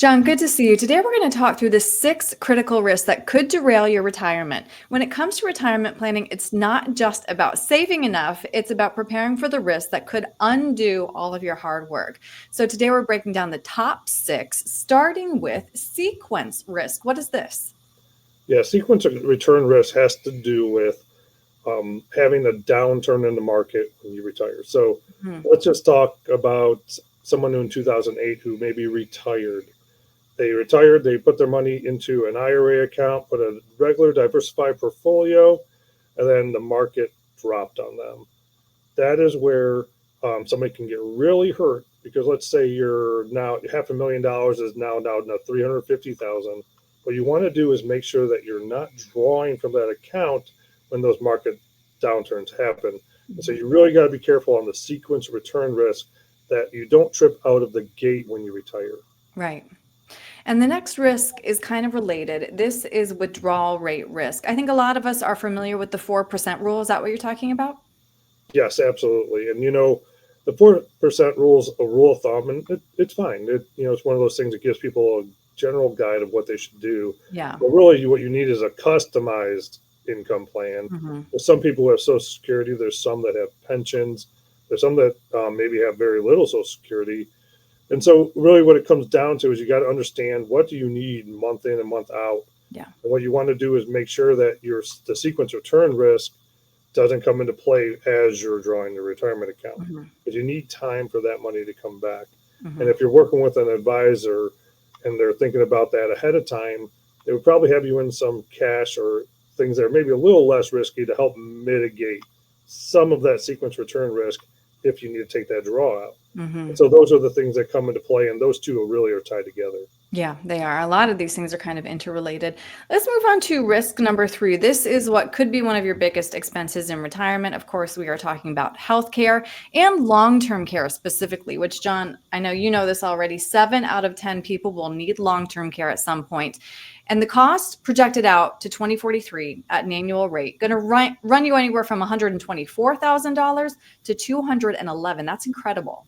John, good to see you. Today, we're going to talk through the 6 critical risks that could derail your retirement. When it comes to retirement planning, it's not just about saving enough, it's about preparing for the risks that could undo all of your hard work. So today, we're breaking down the top 6, starting with sequence risk. What is this? Yeah, sequence return risk has to do with having a downturn in the market when you retire. So let's just talk about someone in 2008 who maybe retired. They retired, they put their money into an IRA account, put a regular diversified portfolio, and then the market dropped on them. That is where somebody can get really hurt because let's say you're now $500,000 is now down to 350,000. What you want to do is make sure that you're not drawing from that account when those market downturns happen. And so you really got to be careful on the sequence return risk that you don't trip out of the gate when you retire. Right. And the next risk is kind of related. This is withdrawal rate risk. I think a lot of us are familiar with the 4% rule. Is that what you're talking about? Yes, absolutely. And the 4% rule is a rule of thumb, and it's fine. It's one of those things that gives people a general guide of what they should do. Yeah. But really, what you need is a customized income plan. There's some people who have Social Security. There's some that have pensions. There's some that maybe have very little Social Security. And so really what it comes down to is you got to understand what do you need month in and month out. Yeah. And what you want to do is make sure that the sequence return risk doesn't come into play as you're drawing the retirement account. Because you need time for that money to come back. And if you're working with an advisor and they're thinking about that ahead of time, they would probably have you in some cash or things that are maybe a little less risky to help mitigate some of that sequence return risk if you need to take that draw out. And so those are the things that come into play, and those two really are tied together. Yeah, they are. A lot of these things are kind of interrelated. Let's move on to risk number 3. This is what could be one of your biggest expenses in retirement. Of course, we are talking about healthcare and long-term care specifically, which, John, I know you know this already. 7 out of 10 people will need long-term care at some point. And the cost projected out to 2043 at an annual rate, going to run you anywhere from $124,000 to $211,000. That's incredible.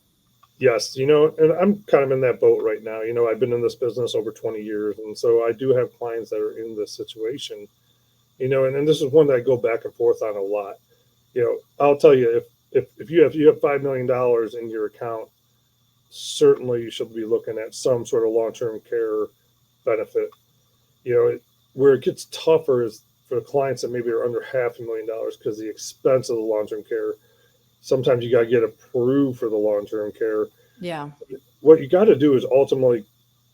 Yes, and I'm kind of in that boat right now. I've been in this business over 20 years, and so I do have clients that are in this situation. And this is one that I go back and forth on a lot. I'll tell you, if you have $5 million in your account, certainly you should be looking at some sort of long-term care benefit. Where it gets tougher is for clients that maybe are under $500,000 because the expense of the long-term care. Sometimes you got to get approved for the long-term care. Yeah. What you got to do is ultimately,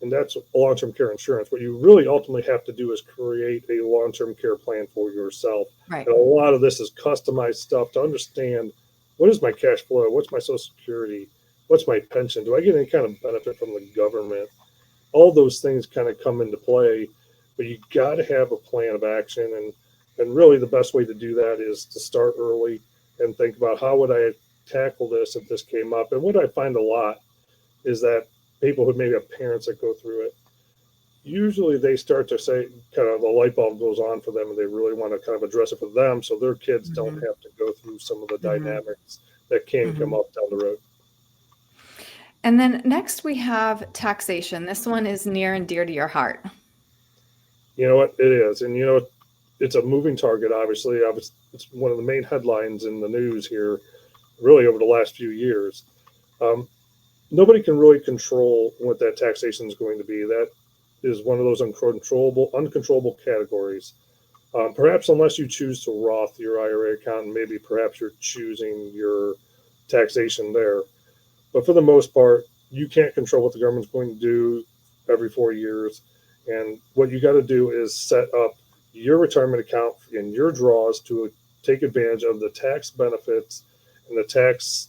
and that's long-term care insurance, what you really ultimately have to do is create a long-term care plan for yourself. Right. And a lot of this is customized stuff to understand what is my cash flow, what's my Social Security, what's my pension, do I get any kind of benefit from the government? All those things kind of come into play, but you got to have a plan of action. And really the best way to do that is to start early and think about how would I tackle this if this came up. And what I find a lot is that people who maybe have parents that go through it, usually they start to say kind of the light bulb goes on for them and they really want to kind of address it for them so their kids don't have to go through some of the dynamics that can come up down the road. And then next we have taxation. This one is near and dear to your heart. You know what? It is. And it's a moving target, obviously. It's one of the main headlines in the news here, really over the last few years. Nobody can really control what that taxation is going to be. That is one of those uncontrollable categories. Perhaps unless you choose to Roth your IRA account, and maybe perhaps you're choosing your taxation there. But for the most part, you can't control what the government's going to do every 4 years. And what you got to do is set up your retirement account and your draws to take advantage of the tax benefits and the tax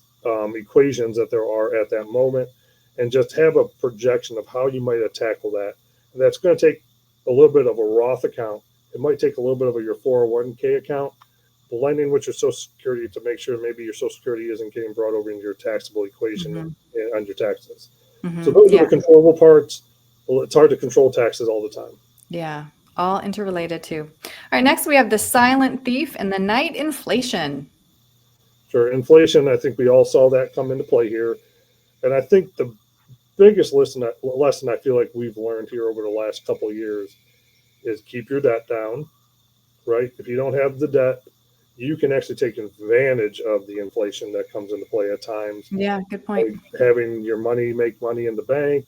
equations that there are at that moment, and just have a projection of how you might tackle that. And that's going to take a little bit of a Roth account. It might take a little bit of your 401k account, blending with your Social Security to make sure maybe your Social Security isn't getting brought over into your taxable equation on your taxes. So those are the controllable parts. Well, it's hard to control taxes all the time. Yeah, all interrelated too. All right, next we have the silent thief and the night inflation. Sure, inflation, I think we all saw that come into play here. And I think the biggest lesson I feel like we've learned here over the last couple of years is keep your debt down, right? If you don't have the debt, you can actually take advantage of the inflation that comes into play at times. Yeah, good point. Like having your money make money in the bank,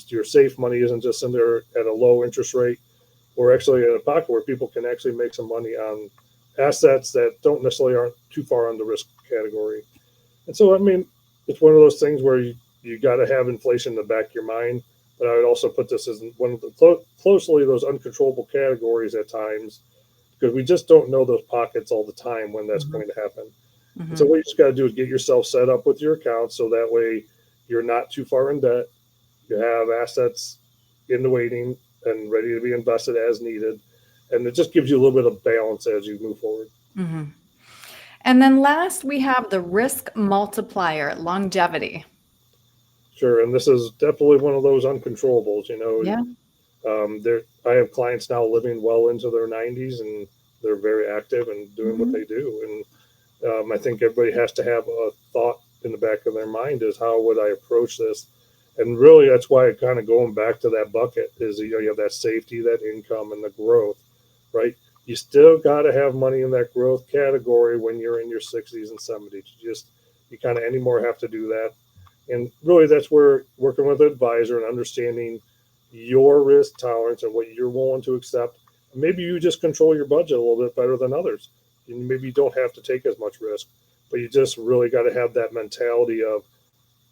your safe money isn't just in there at a low interest rate. We're actually in a pocket where people can actually make some money on assets that don't necessarily aren't too far on the risk category. And so, I mean, it's one of those things where you got to have inflation in the back of your mind. But I would also put this as one of the closely those uncontrollable categories at times, because we just don't know those pockets all the time when that's going to happen. And so what you just got to do is get yourself set up with your account so that way you're not too far in debt. You have assets in the waiting and ready to be invested as needed. And it just gives you a little bit of balance as you move forward. And then last, we have the risk multiplier, longevity. Sure. And this is definitely one of those uncontrollables, you know. Yeah. I have clients now living well into their 90s, and they're very active and doing what they do. And I think everybody has to have a thought in the back of their mind is how would I approach this? And really, that's why kind of going back to that bucket is, you know, you have that safety, that income, and the growth, right? You still got to have money in that growth category when you're in your 60s and 70s. You kind of anymore have to do that. And really, that's where working with an advisor and understanding your risk tolerance and what you're willing to accept. Maybe you just control your budget a little bit better than others. And maybe you don't have to take as much risk, but you just really got to have that mentality of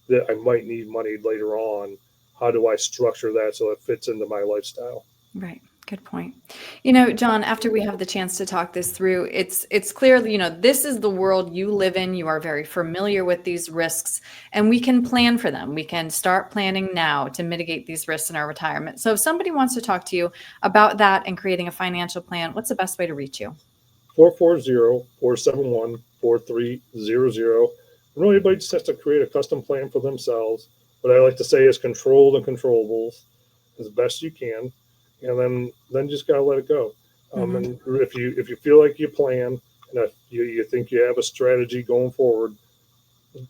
that I might need money later on. How do I structure that so it fits into my lifestyle? Right. Good point. You know, John, after we have the chance to talk this through, it's clear, you know, this is the world you live in. You are very familiar with these risks, and we can plan for them. We can start planning now to mitigate these risks in our retirement. So if somebody wants to talk to you about that and creating a financial plan, what's the best way to reach you? 440-471-4300. Really, everybody just has to create a custom plan for themselves. What I like to say is control the controllables as best you can, and then just gotta let it go. And if you feel like you plan and if you think you have a strategy going forward,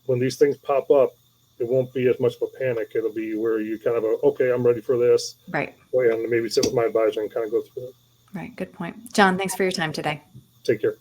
when these things pop up, it won't be as much of a panic. It'll be where you kind of okay, I'm ready for this. Right. And maybe sit with my advisor and kind of go through it. Right. Good point. John, thanks for your time today. Take care.